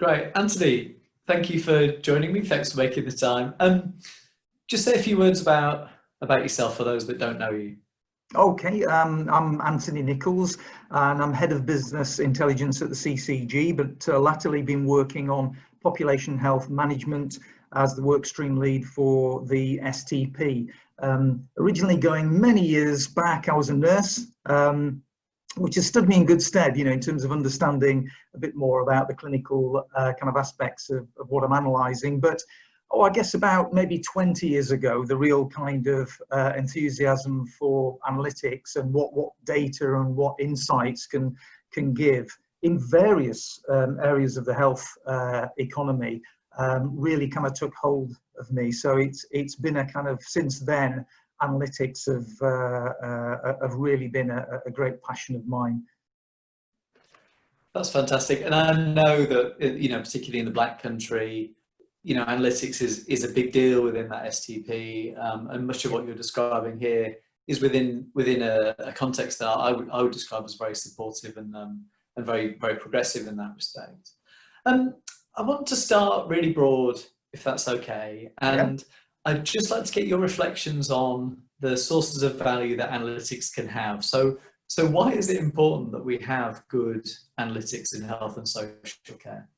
Great. Anthony, thank you for joining me. Thanks for making the time. Just say a few words about yourself for those that don't know you. Okay, I'm Anthony Nicholls, and I'm Head of Business Intelligence at the CCG, but latterly been working on population health management as the workstream lead for the STP. Originally going many years back, I was a nurse, which has stood me in good stead, in terms of understanding a bit more about the clinical kind of aspects of what I'm analysing. But I guess about maybe 20 years ago, the real kind of enthusiasm for analytics and what data and what insights can give in various areas of the health economy really kind of took hold of me. So it's been a kind of, since then, analytics have really been a great passion of mine. That's fantastic. And I know that, particularly in the Black Country, analytics is a big deal within that STP, and much of what you're describing here is within a context that I would describe as very supportive and very, very progressive in that respect. I want to start really broad, if that's okay, and yeah. I'd just like to get your reflections on the sources of value that analytics can have. So why is it important that we have good analytics in health and social care?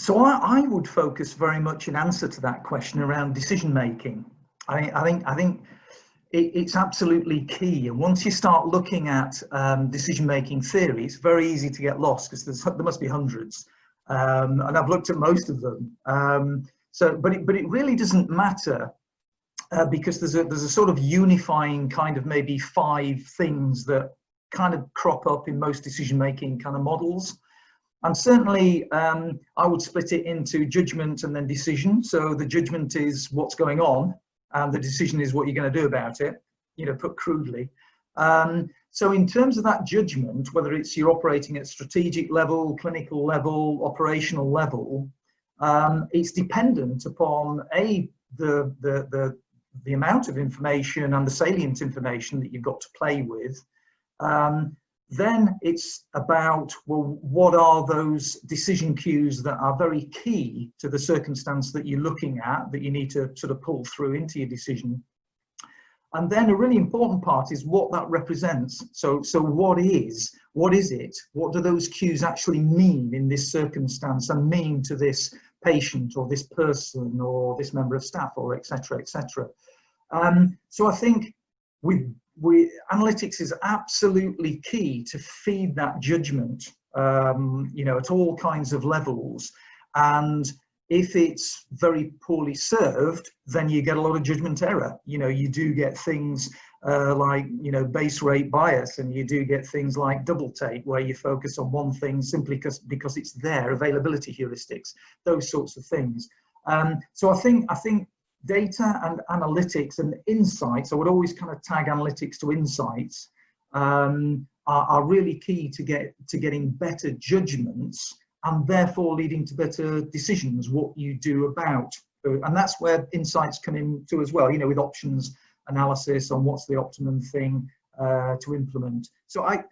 So I would focus very much in answer to that question around decision making. I think it's absolutely key. And once you start looking at decision making theory, it's very easy to get lost because there must be hundreds, and I've looked at most of them. But it really doesn't matter because there's a sort of unifying kind of maybe 5 things that kind of crop up in most decision making kind of models. And certainly, I would split it into judgment and then decision. So the judgment is what's going on, and the decision is what you're going to do about it, put crudely. So in terms of that judgment, whether it's you're operating at strategic level, clinical level, operational level, it's dependent upon the amount of information and the salient information that you've got to play with. Then it's about, well, what are those decision cues that are very key to the circumstance that you're looking at, that you need to sort of pull through into your decision. And then a really important part is what that represents. So what is it? What do those cues actually mean in this circumstance and mean to this patient or this person or this member of staff or et cetera, et cetera. So I think analytics is absolutely key to feed that judgment, at all kinds of levels. And if it's very poorly served, then you get a lot of judgment error. You do get things like, base rate bias, and you do get things like double take, where you focus on one thing simply because it's there, availability heuristics, those sorts of things. So I think data and analytics and insights, I would always kind of tag analytics to insights, are really key to getting better judgments and therefore leading to better decisions, what you do about. And that's where insights come into as well, with options analysis on what's the optimum thing to implement. So I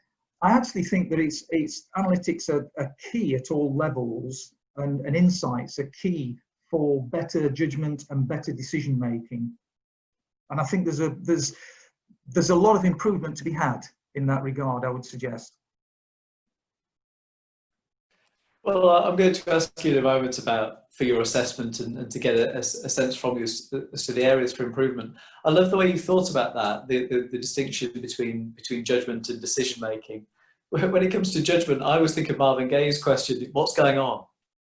actually think that it's analytics are key at all levels, and insights are key for better judgment and better decision making. And I think there's a lot of improvement to be had in that regard, I would suggest. Well, I'm going to ask you in a moment for your assessment and to get a sense from you as to the areas for improvement. I love the way you thought about that, the distinction between judgment and decision making. When it comes to judgment, I always think of Marvin Gaye's question: what's going on?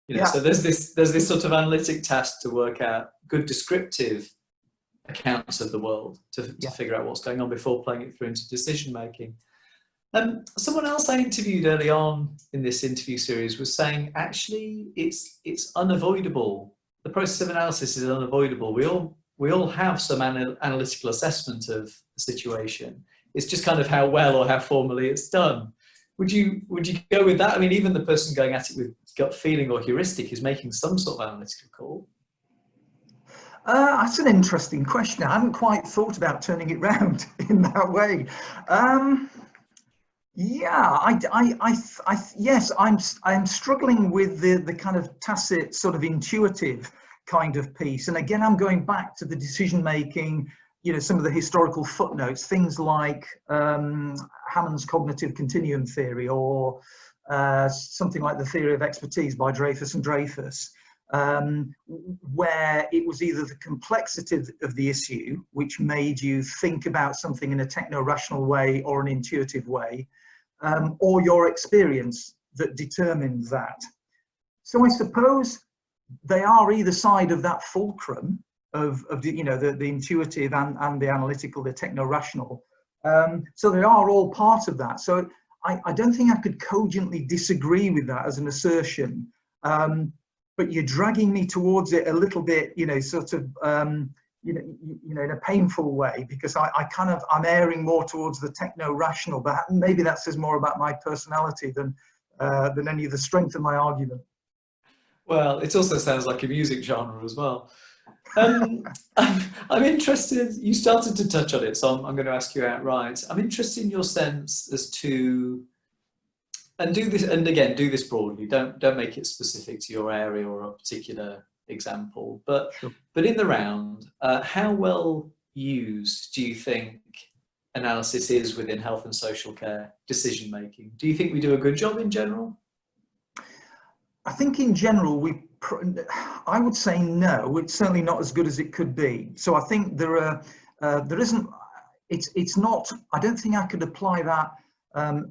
Yeah. So there's this sort of analytic task to work out good descriptive accounts of the world to figure out what's going on before playing it through into decision making. Someone else I interviewed early on in this interview series was saying, actually, it's unavoidable. The process of analysis is unavoidable. We all have some analytical assessment of the situation. It's just kind of how well or how formally it's done. Would you go with that? I mean, even the person going at it with gut feeling or heuristic is making some sort of analytical call. That's an interesting question. I hadn't quite thought about turning it round in that way. Yeah, yes, I'm struggling with the kind of tacit, sort of intuitive kind of piece. And again, I'm going back to the decision making, some of the historical footnotes, things like Hammond's cognitive continuum theory, or something like the theory of expertise by Dreyfus and Dreyfus, where it was either the complexity of the issue, which made you think about something in a techno-rational way or an intuitive way, or your experience that determines that. So I suppose they are either side of that fulcrum of the intuitive and the analytical, the techno-rational. So they are all part of that. So I don't think I could cogently disagree with that as an assertion. But you're dragging me towards it a little bit, sort of, in a painful way, because I'm erring more towards the techno-rational, but maybe that says more about my personality than any of the strength of my argument. Well, it also sounds like a music genre as well. I'm interested, you started to touch on it, so I'm going to ask you outright. I'm interested in your sense as to, and do this broadly, don't make it specific to your area or a particular example, but Sure. But in the round, how well used do you think analysis is within health and social care decision making? Do you think we do a good job in general? I think in general, I would say no, it's certainly not as good as it could be. So I think there isn't, it's not, I don't think I could apply that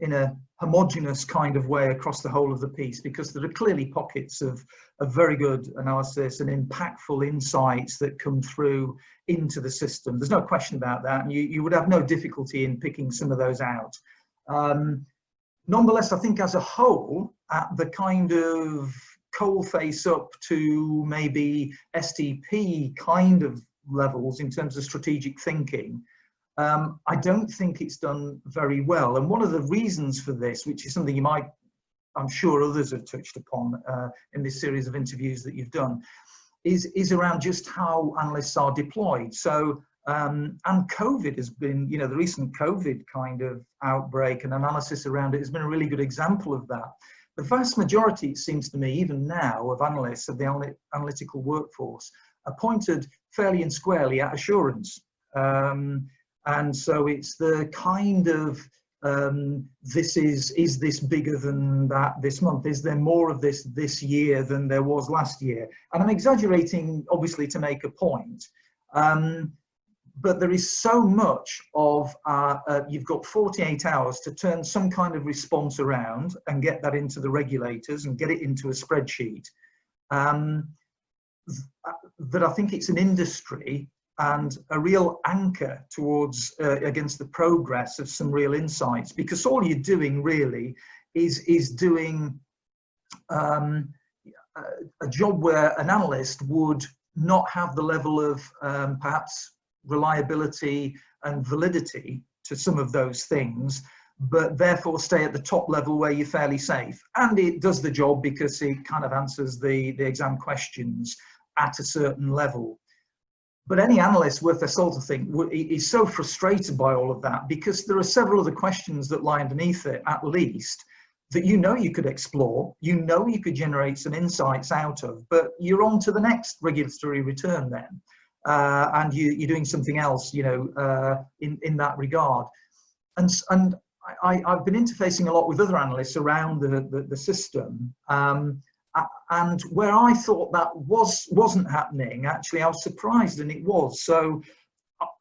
in a homogenous kind of way across the whole of the piece, because there are clearly pockets of very good analysis and impactful insights that come through into the system. There's no question about that, and you would have no difficulty in picking some of those out. Nonetheless, I think as a whole, at the kind of coalface up to maybe STP kind of levels in terms of strategic thinking, I don't think it's done very well. And one of the reasons for this, which is something I'm sure others have touched upon in this series of interviews that you've done, is around just how analysts are deployed. So, and COVID has been, the recent COVID kind of outbreak and analysis around it has been a really good example of that. The vast majority, it seems to me, even now, of analysts of the analytical workforce are pointed fairly and squarely at assurance. And so it's the kind of, is this bigger than that this month? Is there more of this year than there was last year? And I'm exaggerating, obviously, to make a point. But there is so much of, you've got 48 hours to turn some kind of response around and get that into the regulators and get it into a spreadsheet, that I think it's an industry and a real anchor towards, against the progress of some real insights, because all you're doing really is doing a job where an analyst would not have the level of perhaps reliability and validity to some of those things, but therefore stay at the top level where you're fairly safe. And it does the job because it kind of answers the exam questions at a certain level. But any analyst worth their salt, I think, is so frustrated by all of that, because there are several other questions that lie underneath it, at least, that you could explore, you could generate some insights out of, but you're on to the next regulatory return then. And you're doing something else, in that regard. And I've been interfacing a lot with other analysts around the system, and where I thought that wasn't happening, actually I was surprised, and it was. So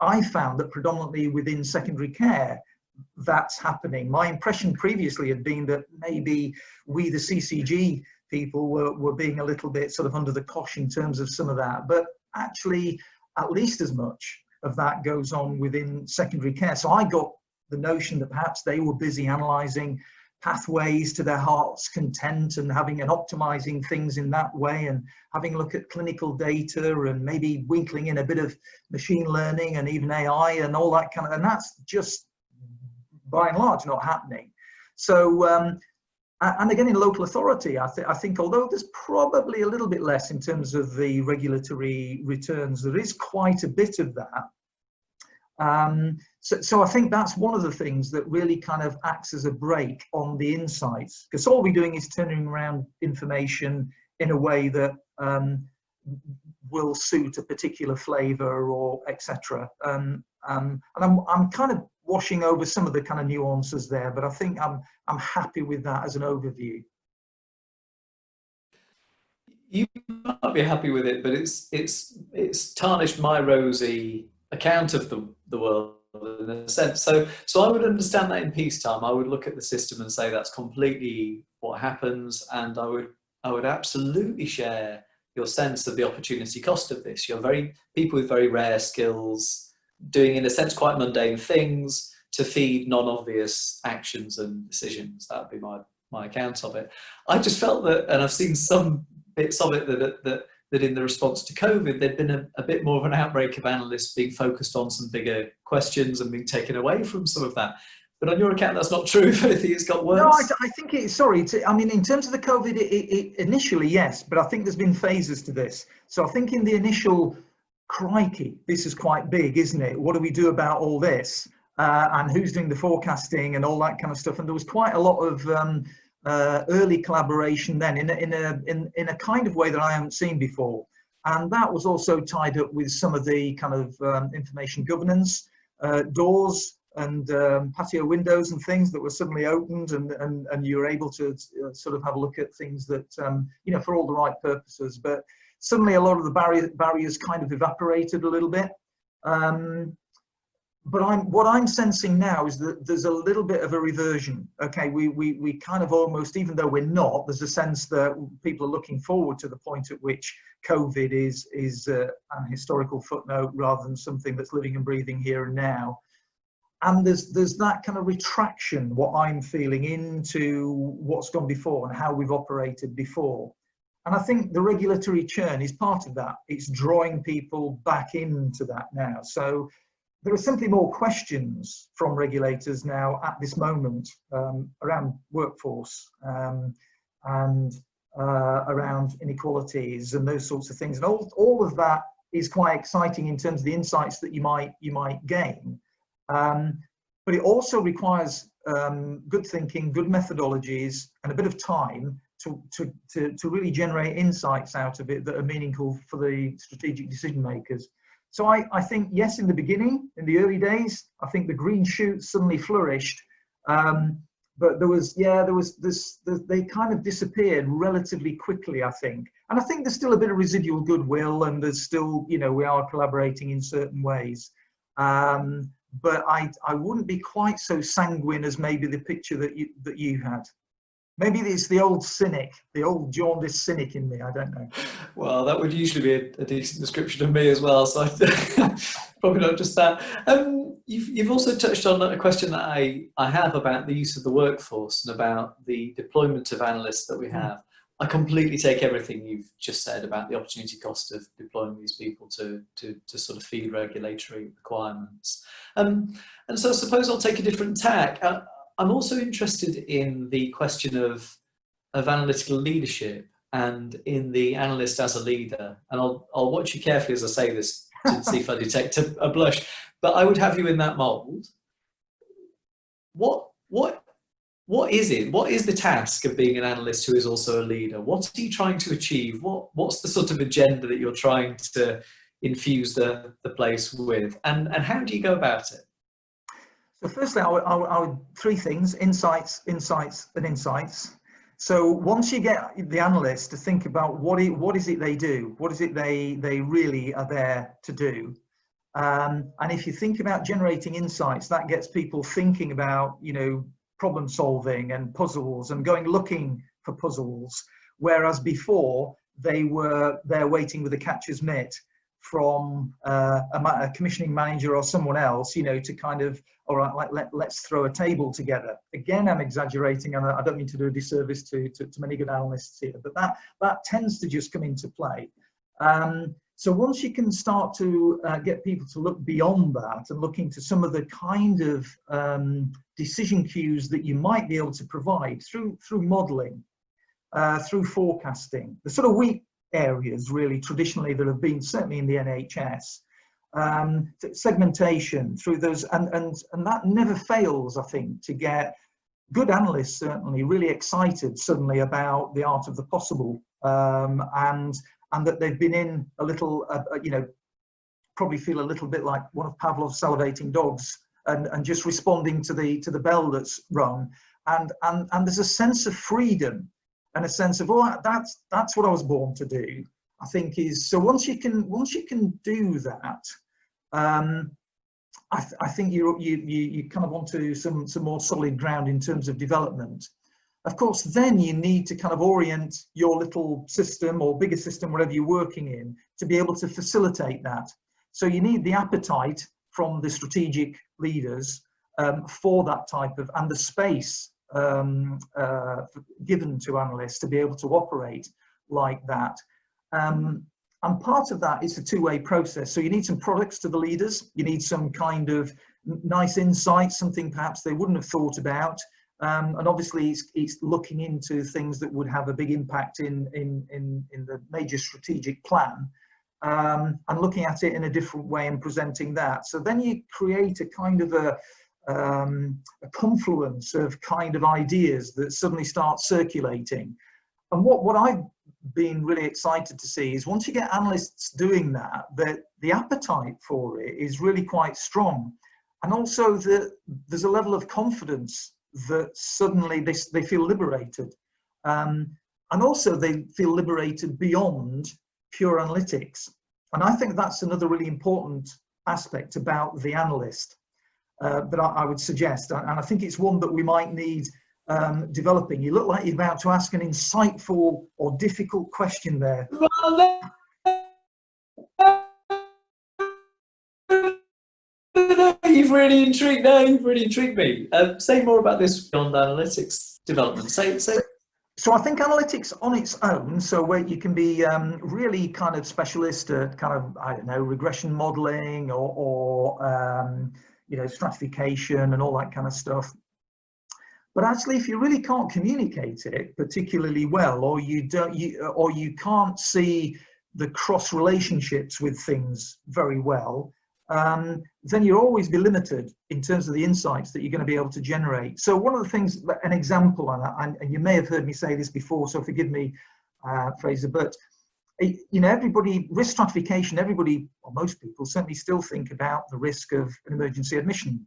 I found that predominantly within secondary care, that's happening. My impression previously had been that maybe we, the CCG people, were being a little bit sort of under the cosh in terms of some of that, but actually at least as much of that goes on within secondary care. So I got the notion that perhaps they were busy analysing pathways to their heart's content and optimizing things in that way, and having a look at clinical data and maybe winkling in a bit of machine learning and even AI and all that kind of, and that's just by and large not happening. So, and again, in local authority, I think although there's probably a little bit less in terms of the regulatory returns, there is quite a bit of that. So I think that's one of the things that really kind of acts as a brake on the insights, because all we're doing is turning around information in a way that will suit a particular flavour or etc. And I'm kind of washing over some of the kind of nuances there, but I think I'm happy with that as an overview. You might be happy with it, but it's tarnished my rosy account of the world in a sense. So I would understand that in peacetime. I would look at the system and say that's completely what happens, and I would absolutely share your sense of the opportunity cost of this. You're people with very rare skills doing, in a sense, quite mundane things to feed non-obvious actions and decisions. That would be my account of it. I just felt that, and I've seen some bits of it that in the response to COVID, there'd been a bit more of an outbreak of analysts being focused on some bigger questions and being taken away from some of that. But on your account, that's not true. If anything, it's got worse. No, I think it's, I mean, in terms of the COVID, it initially, yes, but I think there's been phases to this. So I think in the initial, crikey, this is quite big, isn't it? What do we do about all this? And who's doing the forecasting and all that kind of stuff? And there was quite a lot of early collaboration then in a kind of way that I haven't seen before. And that was also tied up with some of the kind of information governance doors and patio windows and things that were suddenly opened, and you were able to sort of have a look at things that, you know, for all the right purposes. But suddenly a lot of the barriers kind of evaporated a little bit. But what I'm sensing now is that there's a little bit of a reversion. Okay, we kind of almost, even though we're not, there's a sense that people are looking forward to the point at which COVID is an historical footnote rather than something that's living and breathing here and now. And there's that kind of retraction, what I'm feeling, into what's gone before and how we've operated before. And I think the regulatory churn is part of that. It's drawing people back into that now. So there are simply more questions from regulators now at this moment around workforce and around inequalities and those sorts of things. And all of that is quite exciting in terms of the insights that you might gain. But it also requires good thinking, good methodologies, and a bit of time to really generate insights out of it that are meaningful for the strategic decision makers. So I think, yes, in the beginning, in the early days, I think the green shoots suddenly flourished, but they kind of disappeared relatively quickly, I think. And I think there's still a bit of residual goodwill, and there's still, you know, we are collaborating in certain ways. But I wouldn't be quite so sanguine as maybe the picture that you had. Maybe it's the old cynic, the old jaundiced cynic in me, I don't know. Well, that would usually be a decent description of me as well, so probably not just that. You've also touched on a question that I have about the use of the workforce and about the deployment of analysts that we have. I completely take everything you've just said about the opportunity cost of deploying these people to sort of feed regulatory requirements. And so I suppose I'll take a different tack. I'm also interested in the question of analytical leadership and in the analyst as a leader. And I'll watch you carefully as I say this to see if I detect a blush. But I would have you in that mould. What is it? What is the task of being an analyst who is also a leader? What are you trying to achieve? What's the sort of agenda that you're trying to infuse the place with? And how do you go about it? So firstly, I would three things: insights, insights, and insights. So once you get the analyst to think about what is it they do, what is it they really are there to do, and if you think about generating insights, that gets people thinking about, you know, problem solving and puzzles and going looking for puzzles, whereas before they were there waiting with a catcher's mitt from a commissioning manager or someone else, you know, to kind of, all right, let's throw a table together. Again, I'm exaggerating, and I don't mean to do a disservice to many good analysts here, but that tends to just come into play. So once you can start to get people to look beyond that and look into some of the kind of decision cues that you might be able to provide through modelling, through forecasting, the sort of weak areas really traditionally that have been certainly in the NHS, segmentation, through those, and that never fails, I think, to get good analysts certainly really excited suddenly about the art of the possible, and that they've been in a little, you know, probably feel a little bit like one of Pavlov's salivating dogs, and just responding to the bell that's rung, and there's a sense of freedom and a sense of, oh, that's what I was born to do, I think is. So once you can do that, I think you kind of onto some more solid ground in terms of development. Of course, then you need to kind of orient your little system or bigger system, whatever you're working in, to be able to facilitate that. So you need the appetite from the strategic leaders for that type of, and the space given to analysts to be able to operate like that. And part of that is a two-way process. So you need some products to the leaders. You need some kind of nice insights, something perhaps they wouldn't have thought about. And obviously it's looking into things that would have a big impact in the major strategic plan, and looking at it in a different way and presenting that. So then you create a kind of a confluence of kind of ideas that suddenly start circulating. And what I've been really excited to see is once you get analysts doing that, the appetite for it is really quite strong. And also there's a level of confidence that suddenly they feel liberated. And also they feel liberated beyond pure analytics. And I think that's another really important aspect about the analyst that I would suggest. And I think it's one that we might need developing. You look like you're about to ask an insightful or difficult question there. Well, you've really intrigued. No, you've really intrigued me. Say more about this beyond analytics development. Say. So I think analytics on its own, so where you can be really kind of specialist at kind of, I don't know, regression modeling or you know, stratification and all that kind of stuff. But actually, if you really can't communicate it particularly well, or you can't see the cross relationships with things very well, then you'll always be limited in terms of the insights that you're going to be able to generate. So one of the things, an example, and you may have heard me say this before, so forgive me, Fraser, but you know, everybody, risk stratification, everybody, or most people certainly still think about the risk of an emergency admission.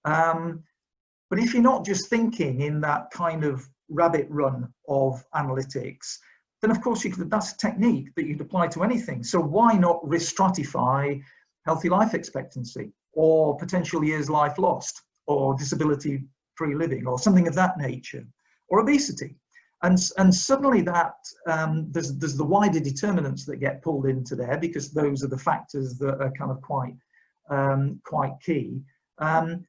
But if you're not just thinking in that kind of rabbit run of analytics, then of course that's a technique that you'd apply to anything. So why not risk stratify healthy life expectancy, or potential years life lost, or disability free living, or something of that nature, or obesity? And suddenly that there's the wider determinants that get pulled into there, because those are the factors that are kind of quite key. And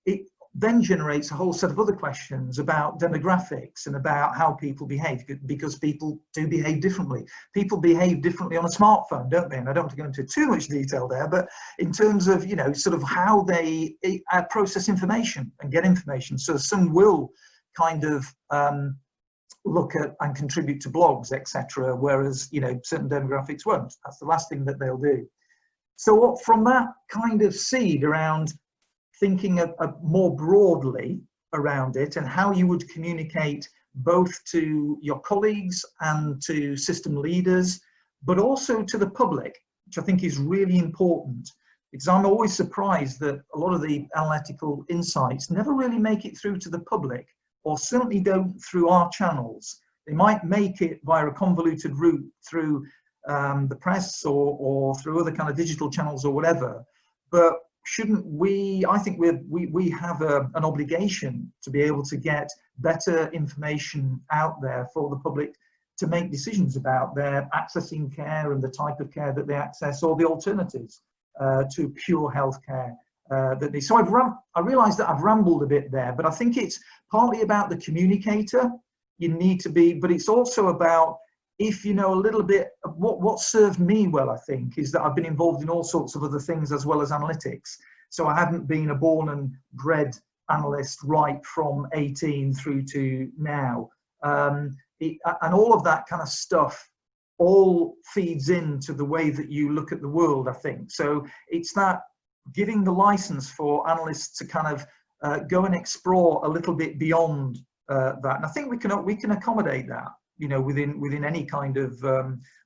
it then generates a whole set of other questions about demographics and about how people behave, because people do behave differently. People behave differently on a smartphone, don't they? And I don't want to go into too much detail there, but in terms of, you know, sort of how they process information and get information. So some will kind of look at and contribute to blogs, etc., whereas, you know, certain demographics won't. That's the last thing that they'll do. So from that kind of seed around thinking more broadly around it, and how you would communicate both to your colleagues and to system leaders, but also to the public, which I think is really important, because I'm always surprised that a lot of the analytical insights never really make it through to the public, or certainly don't through our channels. They might make it via a convoluted route through the press or through other kind of digital channels or whatever, but shouldn't we, I think we have an obligation to be able to get better information out there for the public to make decisions about their accessing care and the type of care that they access, or the alternatives to pure healthcare that they. So I realise that I've rambled a bit there, but I think it's partly about the communicator. You need to be, but it's also about, if you know a little bit of what served me well, I think, is that I've been involved in all sorts of other things as well as analytics. So I haven't been a born and bred analyst right from 18 through to now. And all of that kind of stuff all feeds into the way that you look at the world, I think. So it's that giving the license for analysts to kind of go and explore a little bit beyond that. And I think we can accommodate that, you know, within any kind of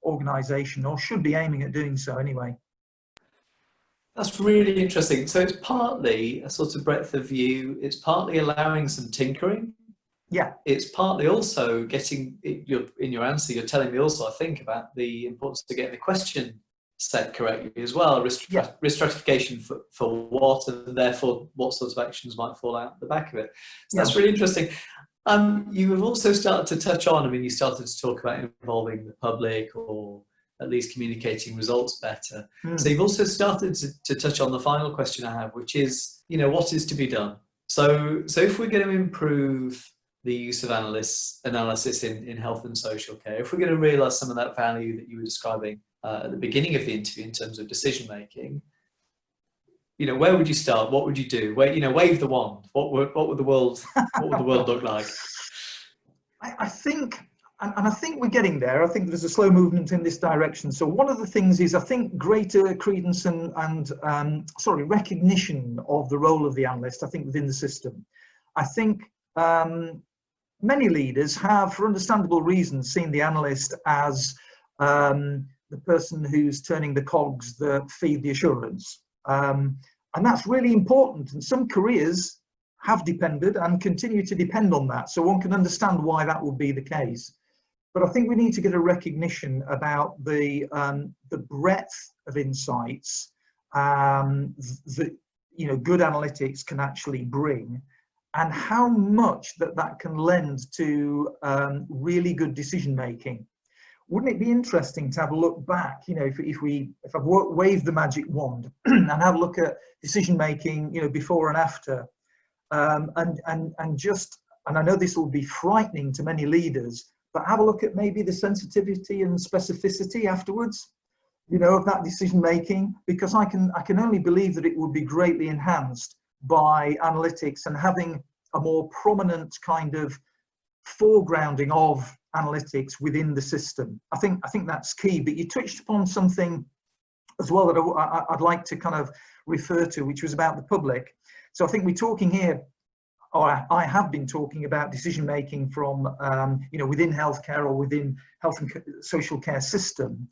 organization, or should be aiming at doing so anyway. That's really interesting. So it's partly a sort of breadth of view. It's partly allowing some tinkering. Yeah. It's partly also getting, in your answer, you're telling me also, I think, about the importance of getting the question set correctly as well. Risk stratification for what, and therefore what sorts of actions might fall out the back of it. So that's really interesting. You have also started to touch on, I mean, you started to talk about involving the public, or at least communicating results better. So you've also started to touch on the final question I have, which is, you know, what is to be done? So if we're going to improve the use of analysis in health and social care, if we're going to realise some of that value that you were describing at the beginning of the interview in terms of decision making, you know, where would you start? What would you do? Where, you know, wave the wand. What would the world look like? I think, and I think we're getting there. I think there's a slow movement in this direction. So one of the things is, I think, greater credence and recognition of the role of the analyst, I think, within the system. I think many leaders have, for understandable reasons, seen the analyst as the person who's turning the cogs that feed the assurance. And that's really important. And some careers have depended and continue to depend on that. So one can understand why that would be the case. But I think we need to get a recognition about the breadth of insights that, you know, good analytics can actually bring, and how much that can lend to really good decision making. Wouldn't it be interesting to have a look back, you know, if I've waved the magic wand and have a look at decision making, you know, before and after, and I know this will be frightening to many leaders, but have a look at maybe the sensitivity and specificity afterwards, you know, of that decision making, because I can only believe that it would be greatly enhanced by analytics and having a more prominent kind of foregrounding of analytics within the system. I think that's key. But you touched upon something as well that I'd like to kind of refer to, which was about the public. So I think we're talking here, or I have been talking about decision making from you know, within healthcare or within health and social care system.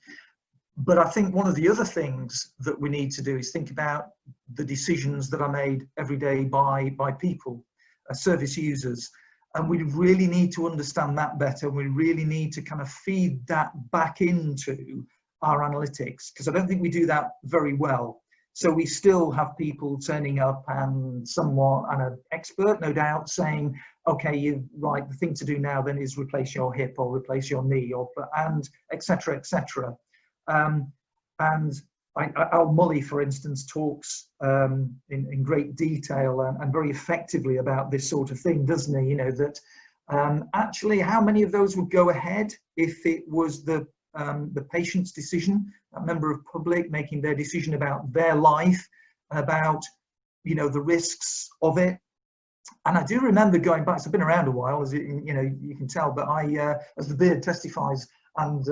But I think one of the other things that we need to do is think about the decisions that are made every day by people, service users. And we really need to understand that better. We really need to kind of feed that back into our analytics, because I don't think we do that very well. So we still have people turning up and an expert, no doubt, saying, okay, you're right, the thing to do now then is replace your hip or replace your knee, and et cetera, et cetera. And Al Mully, for instance, talks in great detail and very effectively about this sort of thing, doesn't he? You know, that actually how many of those would go ahead if it was the patient's decision, a member of public making their decision about their life, about, you know, the risks of it. And I do remember going back, so I've been around a while, as you know, you can tell, but as the beard testifies, and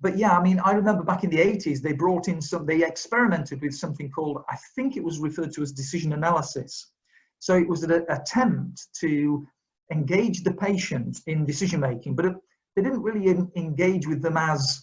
but yeah, I mean, I remember back in the 80s, they brought in they experimented with something called, I think it was referred to as decision analysis. So it was an attempt to engage the patient in decision making, but they didn't really engage with them as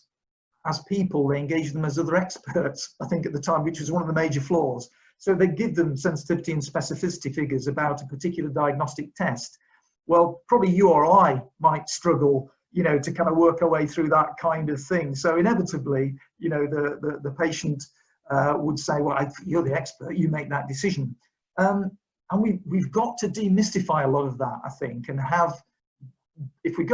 people, they engaged them as other experts, I think at the time, which was one of the major flaws. So they give them sensitivity and specificity figures about a particular diagnostic test. Well, probably you or I might struggle, you know, to kind of work our way through that kind of thing. So inevitably, you know, the patient would say, well, you're the expert, you make that decision. And we've got to demystify a lot of that, I think, and have, if we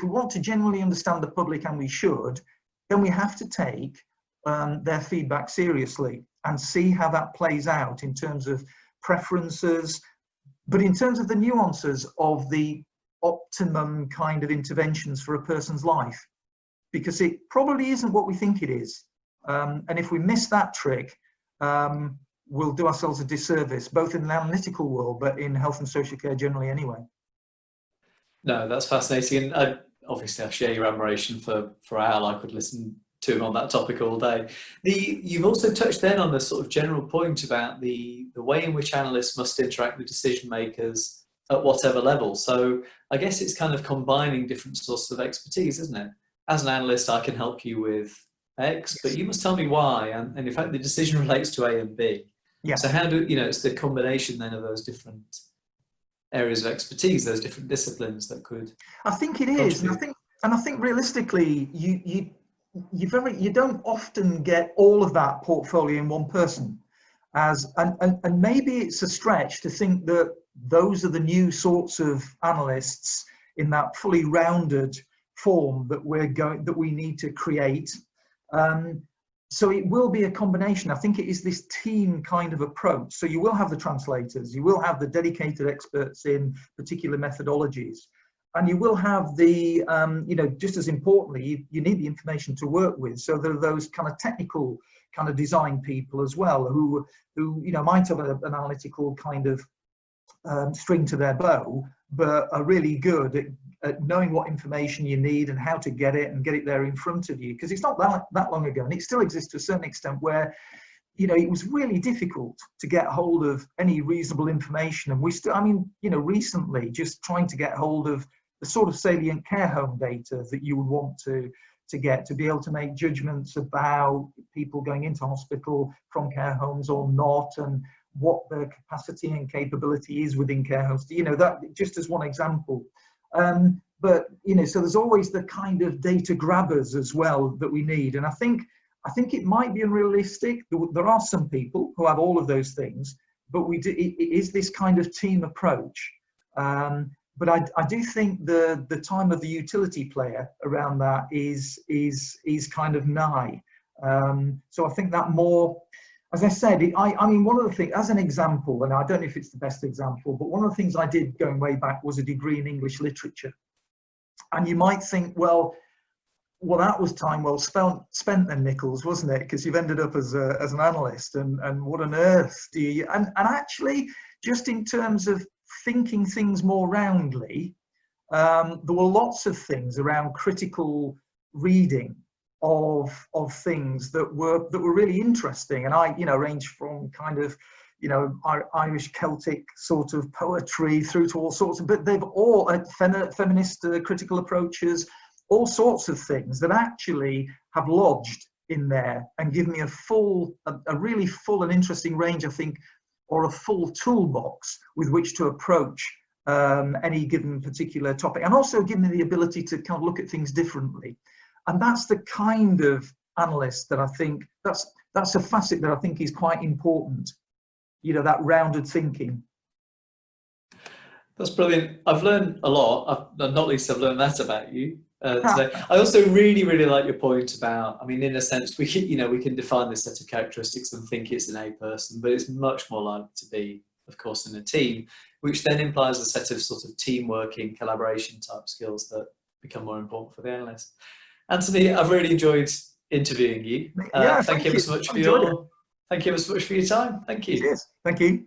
want to genuinely understand the public, and we should, then we have to take their feedback seriously and see how that plays out in terms of preferences, but in terms of the nuances of the optimum kind of interventions for a person's life, because it probably isn't what we think it is. And if we miss that trick, we'll do ourselves a disservice, both in the analytical world, but in health and social care generally anyway. No, that's fascinating. And obviously I share your admiration for Al. I could listen to him on that topic all day. You've also touched then on the sort of general point about the way in which analysts must interact with decision makers at whatever level. So I guess it's kind of combining different sources of expertise, isn't it? As an analyst, I can help you with X, but you must tell me Y, and in fact the decision relates to A and B. Yeah. So how do, it's the combination then of those different areas of expertise, those different disciplines that could. I think it is, and I think realistically, you don't often get all of that portfolio in one person, and maybe it's a stretch to think that those are the new sorts of analysts in that fully rounded form that we need to create. So it will be a combination. I think it is this team kind of approach. So you will have the translators, you will have the dedicated experts in particular methodologies, and you will have the, just as importantly, you need the information to work with. So there are those kind of technical kind of design people as well who might have an analytical kind of string to their bow, but are really good at knowing what information you need and how to get it and get it there in front of you. Because it's not that long ago, and it still exists to a certain extent, where it was really difficult to get hold of any reasonable information. And we still, recently, just trying to get hold of the sort of salient care home data that you would want to get to be able to make judgments about people going into hospital from care homes or not, and what their capacity and capability is within care homes. That just as one example. But so there's always the kind of data grabbers as well that we need. And I think it might be unrealistic. There are some people who have all of those things, but it is this kind of team approach. But I do think the time of the utility player around that is kind of nigh. So I think that more, as I said, one of the things, as an example, and I don't know if it's the best example, but one of the things I did going way back was a degree in English literature. And you might think, well, that was time well spent then, Nicholls, wasn't it? Because you've ended up as an analyst, and what on earth do you, and actually, just in terms of thinking things more roundly, there were lots of things around critical reading of things that were really interesting, and I range from kind of Irish Celtic sort of poetry through to all sorts of, but they've all feminist critical approaches, all sorts of things that actually have lodged in there and give me a really full and interesting range, I think, or a full toolbox with which to approach any given particular topic, and also give me the ability to kind of look at things differently. And that's the kind of analyst that I think, that's a facet that I think is quite important, that rounded thinking. That's brilliant. I've learned a lot, not least I've learned that about you today. I also really, really like your point about, in a sense, we can define this set of characteristics and think it's an A person, but it's much more likely to be, of course, in a team, which then implies a set of sort of teamworking, collaboration type skills that become more important for the analyst. Anthony, I've really enjoyed interviewing you. Yeah, thank you ever so much for your time. Thank you. Cheers. Thank you.